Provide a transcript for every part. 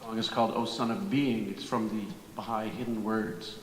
song is called O Son of Being. It's from the Baha'i Hidden Words.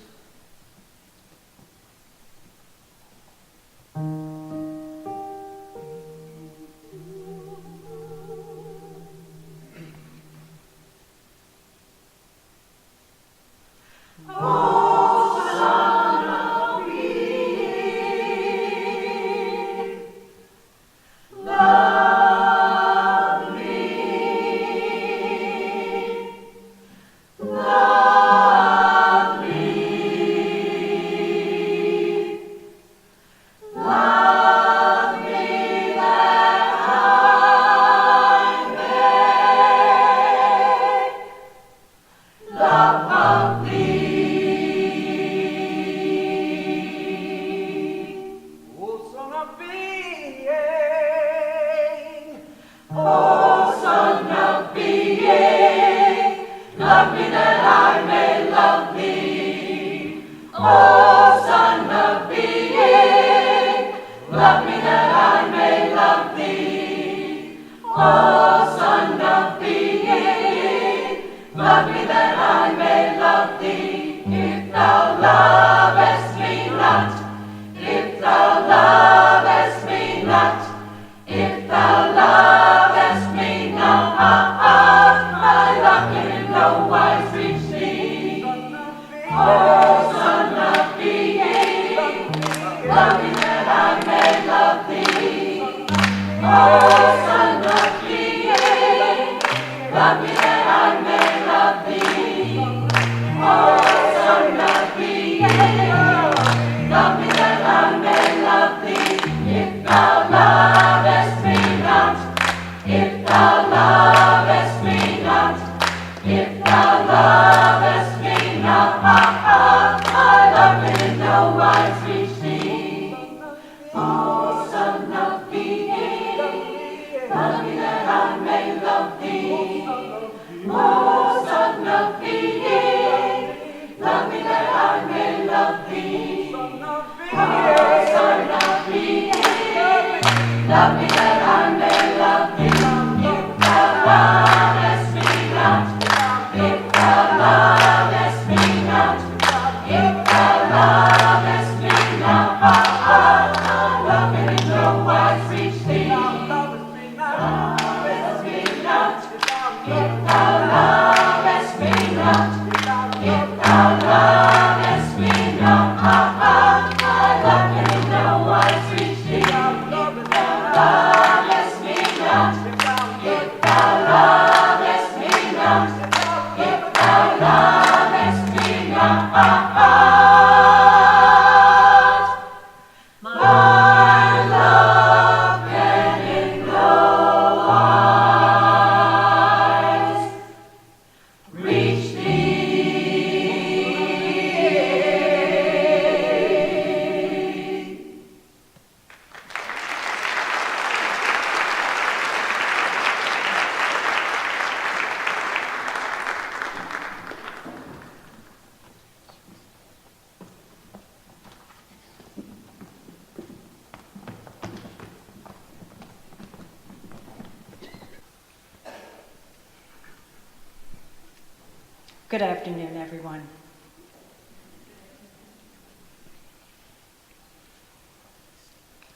Good afternoon, everyone.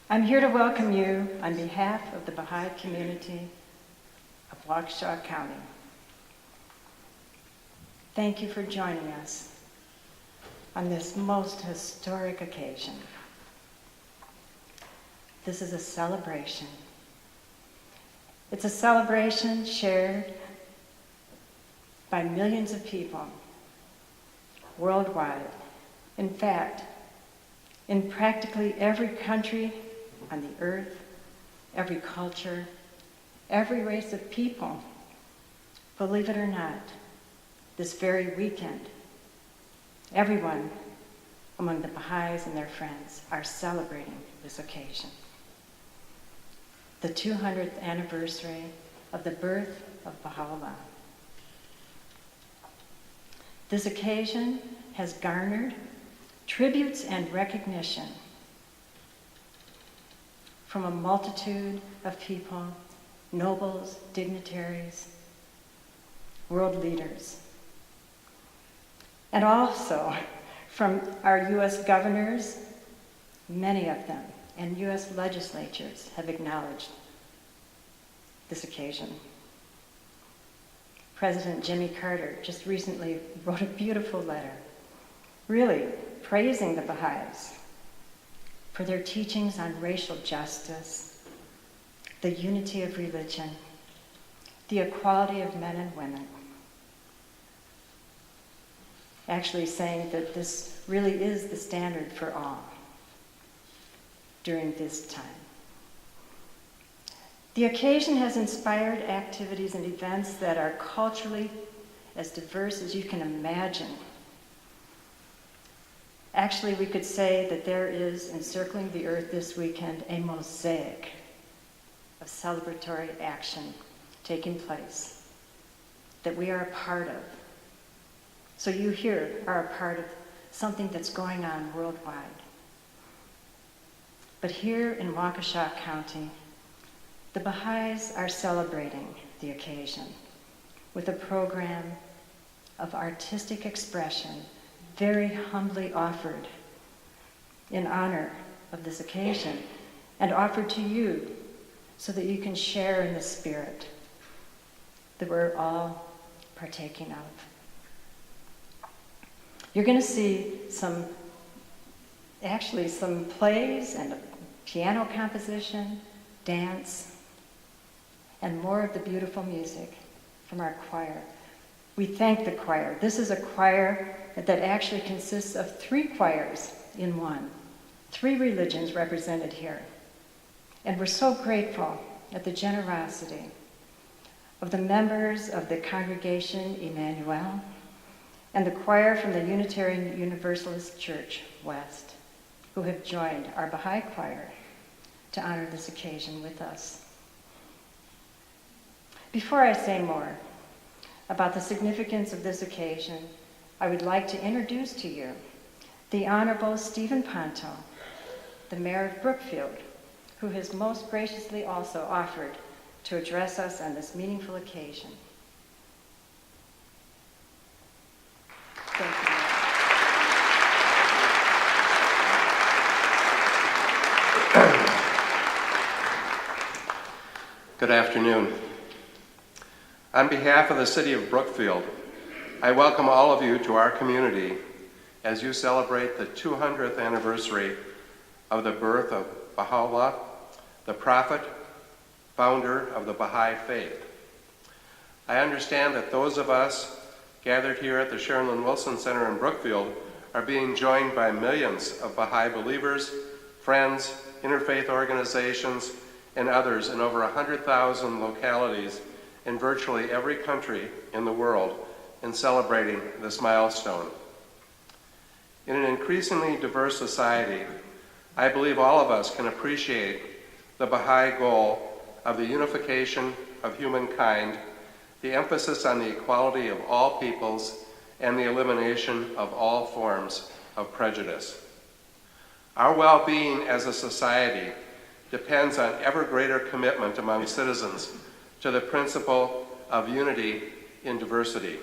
I'm here to welcome you on behalf of the Baha'i community of Waukesha County. Thank you for joining us on this most historic occasion. This is a celebration. It's a celebration shared by millions of people worldwide. In fact, in practically every country on the earth, every culture, every race of people, believe it or not, this very weekend, everyone among the Baha'is and their friends are celebrating this occasion. The 200th anniversary of the birth of Baha'u'llah. This occasion has garnered tributes and recognition from a multitude of people, nobles, dignitaries, world leaders. And also from our U.S. governors, many of them, and U.S. legislatures have acknowledged this occasion. President Jimmy Carter just recently wrote a beautiful letter, really praising the Baha'is for their teachings on racial justice, the unity of religion, the equality of men and women. Actually saying that this really is the standard for all during this time. The occasion has inspired activities and events that are culturally as diverse as you can imagine. Actually, we could say that there is, encircling the earth this weekend, a mosaic of celebratory action taking place that we are a part of. So you here are a part of something that's going on worldwide. But here in Waukesha County, the Baha'is are celebrating the occasion with a program of artistic expression very humbly offered in honor of this occasion and offered to you so that you can share in the spirit that we're all partaking of. You're going to see some plays and a piano composition, dance, and more of the beautiful music from our choir. We thank the choir. This is a choir that actually consists of 3 choirs in one, 3 religions represented here. And we're so grateful at the generosity of the members of the congregation Emmanuel and the choir from the Unitarian Universalist Church West, who have joined our Baha'i choir to honor this occasion with us. Before I say more about the significance of this occasion, I would like to introduce to you the Honorable Steve Ponto, the Mayor of Brookfield, who has most graciously also offered to address us on this meaningful occasion. Thank you. Good afternoon. On behalf of the City of Brookfield, I welcome all of you to our community as you celebrate the 200th anniversary of the birth of Baha'u'llah, the prophet, founder of the Baha'i faith. I understand that those of us gathered here at the Sharon Lynne Wilson Center in Brookfield are being joined by millions of Baha'i believers, friends, interfaith organizations, and others in over 100,000 localities in virtually every country in the world in celebrating this milestone. In an increasingly diverse society, I believe all of us can appreciate the Baha'i goal of the unification of humankind, the emphasis on the equality of all peoples, and the elimination of all forms of prejudice. Our well-being as a society depends on ever greater commitment among citizens to the principle of unity in diversity.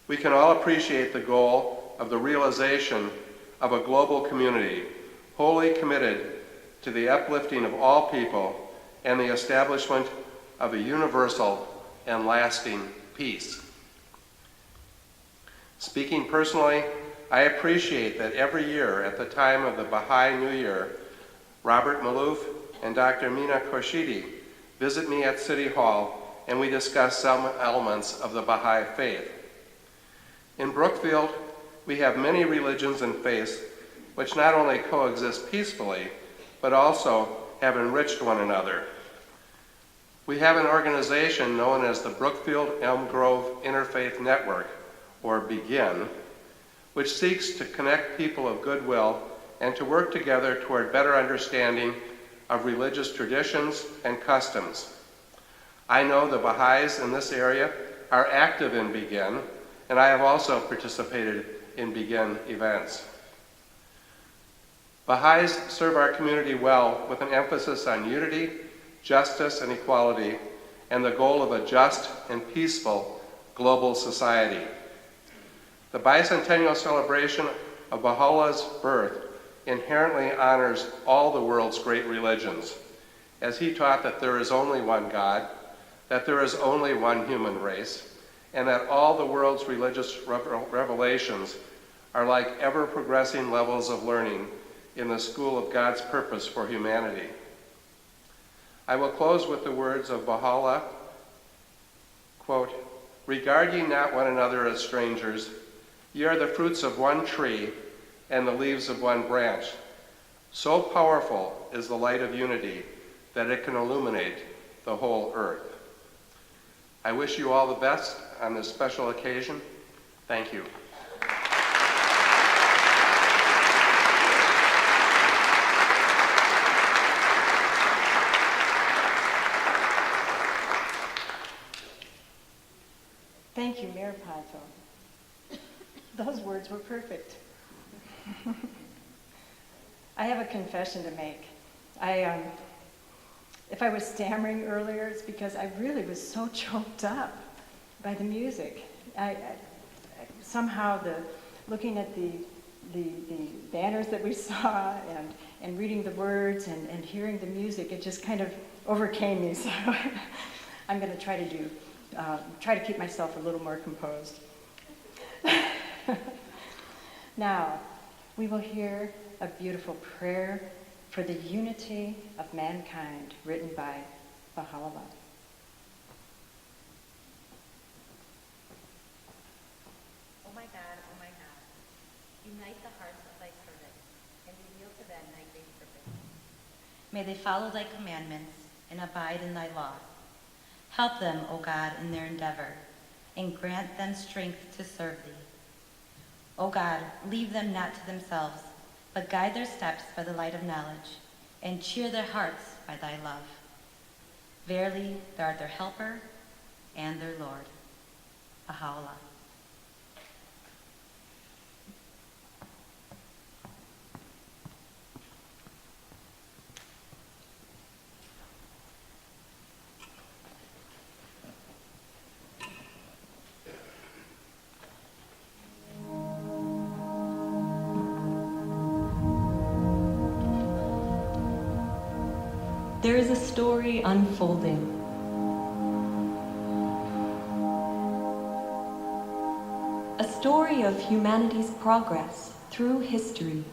We can all appreciate the goal of the realization of a global community wholly committed to the uplifting of all people and the establishment of a universal and lasting peace. Speaking personally, I appreciate that every year at the time of the Baha'i New Year, Robert Malouf and Dr. Mina Khorshidi visit me at City Hall and we discuss some elements of the Baha'i faith. In Brookfield, we have many religions and faiths which not only coexist peacefully, but also have enriched one another. We have an organization known as the Brookfield Elm Grove Interfaith Network, or BEGIN, which seeks to connect people of goodwill and to work together toward better understanding of religious traditions and customs. I know the Baha'is in this area are active in BEGIN, and I have also participated in BEGIN events. Baha'is serve our community well with an emphasis on unity, justice, and equality, and the goal of a just and peaceful global society. The bicentennial celebration of Baha'u'llah's birth inherently honors all the world's great religions, as he taught that there is only one God, that there is only one human race, and that all the world's religious revelations are like ever-progressing levels of learning in the school of God's purpose for humanity. I will close with the words of Baha'u'llah, quote, "Regard ye not one another as strangers, ye are the fruits of one tree and the leaves of one branch. So powerful is the light of unity that it can illuminate the whole earth." I wish you all the best on this special occasion. Thank you. Thank you, Mayor Ponto. Those words were perfect. I have a confession to make. If I was stammering earlier, it's because I really was so choked up by the music. Somehow looking at the banners that we saw and reading the words and hearing the music, it just kind of overcame me. So I'm going to try to keep myself a little more composed. Now, we will hear a beautiful prayer for the unity of mankind, written by Baha'u'llah. O my God, unite the hearts of thy servants, and reveal to them thy great purpose. May they follow thy commandments and abide in thy law. Help them, O God, in their endeavor, and grant them strength to serve thee. O God, leave them not to themselves, but guide their steps by the light of knowledge, and cheer their hearts by thy love. Verily, thou art their helper and their Lord. Baha'u'llah. There is a story unfolding. A story of humanity's progress through history,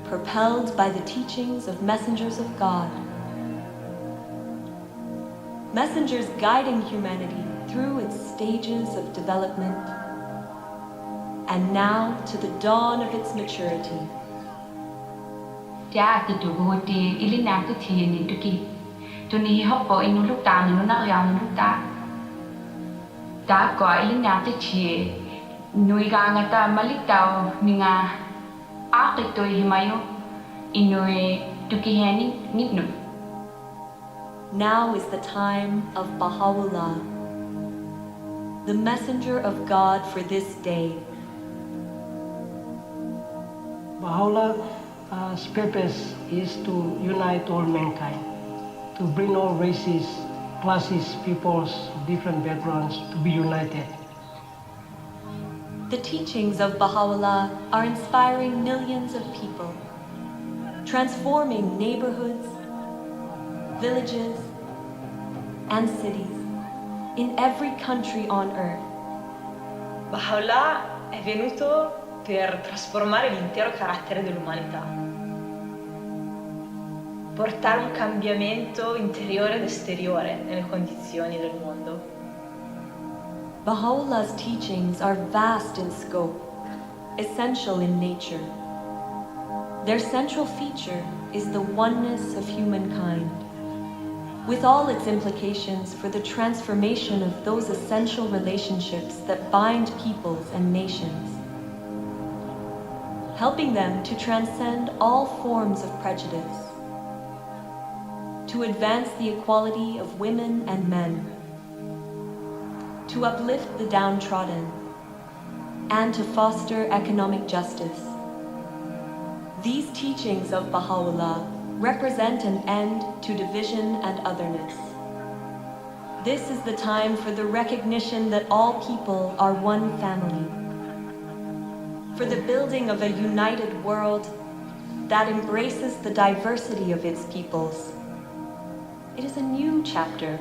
propelled by the teachings of messengers of God. Messengers guiding humanity through its stages of development, and now to the dawn of its maturity. Cha tu gohoti ili nak tu thi ni tuki tu ni hoppo inu luk ta ni na yang luk ta ko ili nak tu thi nui ga ngata malik tau ninga a to himayo inu tuki hani nipnu. Now is the time of Baha'u'llah, the messenger of God for this day. Baha'u'llah's purpose is to unite all mankind, to bring all races, classes, peoples, different backgrounds to be united. The teachings of Baha'u'llah are inspiring millions of people, transforming neighborhoods, villages, and cities in every country on earth. Baha'u'llah è venuto per trasformare l'intero carattere dell'umanità, portare un cambiamento interiore ed esteriore nelle condizioni del mondo. Baha'u'llah's teachings are vast in scope, essential in nature. Their central feature is the oneness of humankind, with all its implications for the transformation of those essential relationships that bind peoples and nations, helping them to transcend all forms of prejudice, to advance the equality of women and men, to uplift the downtrodden, and to foster economic justice. These teachings of Baha'u'llah represent an end to division and otherness. This is the time for the recognition that all people are one family, for the building of a united world that embraces the diversity of its peoples. It is a new chapter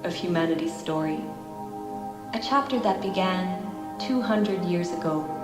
of humanity's story, a chapter that began 200 years ago.